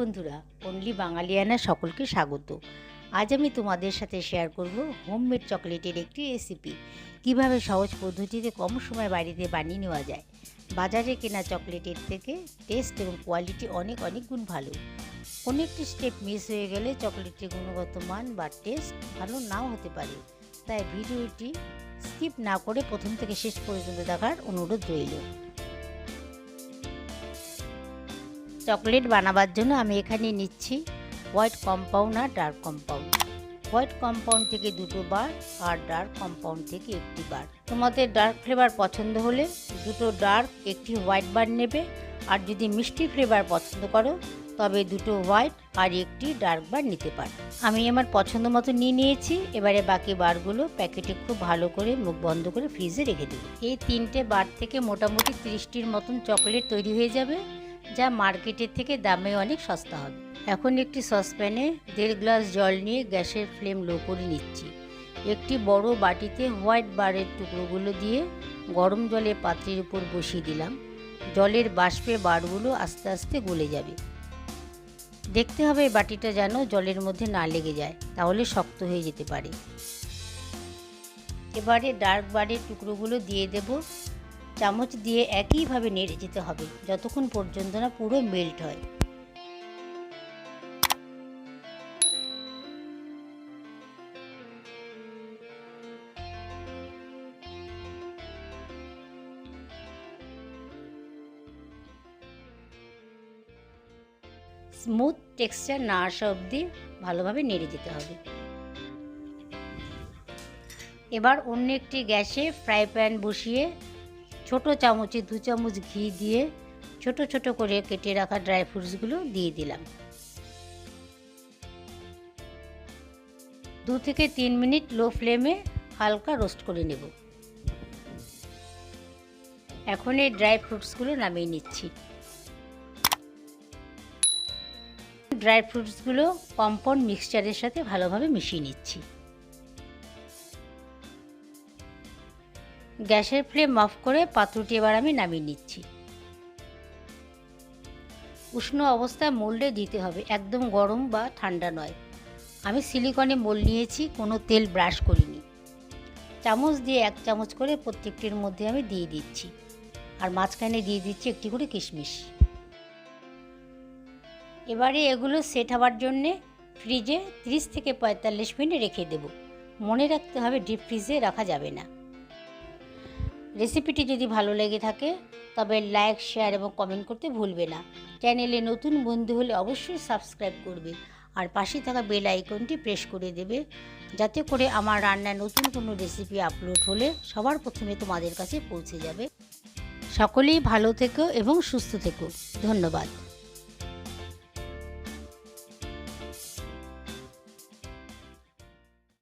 বন্ধুরা, অনলি বাঙালিয়ানা সকলকে স্বাগত। আজ আমি তোমাদের সাথে শেয়ার করব হোমমেড চকলেটের একটি রেসিপি। কিভাবে সহজ পদ্ধতিতে কম সময় বাড়িতে বানিয়ে নেওয়া যায়। বাজারে কেনা চকলেটের থেকে টেস্ট এবং কোয়ালিটি অনেক গুণ ভালো। কোনো একটি স্টেপ মিস হয়ে গেলে চকলেটের গুণগত মান বা টেস্ট ভালো নাও হতে পারে। তাই ভিডিওটি স্কিপ না করে প্রথম থেকে শেষ পর্যন্ত দেখার অনুরোধ রইল। চকলেট বানাবার জন্য আমি এখানে নিচ্ছি হোয়াইট কম্পাউন্ড আর ডার্ক কম্পাউন্ড। হোয়াইট কম্পাউন্ড থেকে 2টো বার আর ডার্ক কম্পাউন্ড থেকে 1টি বার। তোমাদের ডার্ক ফ্লেভার পছন্দ হলে 2টো ডার্ক 1টি হোয়াইট বার নেবে, আর যদি মিষ্টি ফ্লেভার পছন্দ করো তবে 2টো হোয়াইট আর 1টি ডার্ক বার নিতে পারো। আমি আমার পছন্দ মতো নিয়েছি। এবারে বাকি বারগুলো প্যাকেটে খুব ভালো করে মুখ বন্ধ করে ফ্রিজে রেখে দেবো। এই 3টে বার থেকে মোটামুটি 30টির মতন চকলেট তৈরি হয়ে যাবে, যা মার্কেটের থেকে দামে অনেক সস্তা হবে। এখন একটি সসপ্যানে 1.5 গ্লাস জল নিয়ে গ্যাসের ফ্লেম লো করে নিচ্ছি। একটি বড় বাটিতে হোয়াইট বারের টুকরোগুলো দিয়ে গরম জলে পাত্রের উপর বসিয়ে দিলাম। জলের বাষ্পে বারগুলো আস্তে আস্তে গলে যাবে। দেখতে হবে বাটিটা যেন জলের মধ্যে না লেগে যায়, তাহলে শক্ত হয়ে যেতে পারে। এবারে ডার্ক বারের টুকরোগুলো দিয়ে দেব। চামচ দিয়ে একইভাবে নেড়ে যেতে হবে যতক্ষণ পর্যন্ত না পুরো মেল্ট হয়। স্মুথ টেক্সচার না আসা অবধি ভালোভাবে নেড়ে যেতে হবে। এবার অন্য একটি গ্যাসে ফ্রাই প্যান বসিয়ে ছোট চামচে 2 চামচ ঘি দিয়ে ছোট ছোট করে কেটে রাখা ড্রাই ফ্রুটসগুলো দিয়ে দিলাম। 2 থেকে 3 মিনিট লো ফ্লেমে হালকা রোস্ট করে নেব। এখন এই ড্রাই ফ্রুটসগুলো নামিয়ে নিচ্ছি। ড্রাই ফ্রুটসগুলো কম্পাউন্ড মিক্সচারের সাথে ভালোভাবে মিশিয়ে নিচ্ছি। গ্যাসের ফ্লেম অফ করে পাত্রটি এবার আমি নামিয়ে নিচ্ছি। উষ্ণ অবস্থায় মোল্ডে দিতে হবে, একদম গরম বা ঠান্ডা নয়। আমি সিলিকনে মোল্ড নিয়েছি, কোনো তেল ব্রাশ করিনি। চামচ দিয়ে 1 চামচ করে প্রত্যেকটির মধ্যে আমি দিয়ে দিচ্ছি, আর মাঝখানে দিয়ে দিচ্ছি একটি করে কিশমিশ। এবারে এগুলো সেট হওয়ার জন্যে ফ্রিজে 30 থেকে 45 মিনিট রেখে দেব। মনে রাখতে হবে ডিপ ফ্রিজে রাখা যাবে না। রেসিপিটি যদি ভালো লেগে থাকে তবে লাইক, শেয়ার এবং কমেন্ট করতে ভুলবে না। চ্যানেলে নতুন বন্ধু হলে অবশ্যই সাবস্ক্রাইব করবে, আর পাশে থাকা বেল আইকনটি প্রেস করে দেবে, যাতে করে আমার রান্নার নতুন কোনো রেসিপি আপলোড হলে সবার প্রথমে তোমাদের কাছে পৌঁছে যাবে। সকলেই ভালো থেকো এবং সুস্থ থেকো। ধন্যবাদ।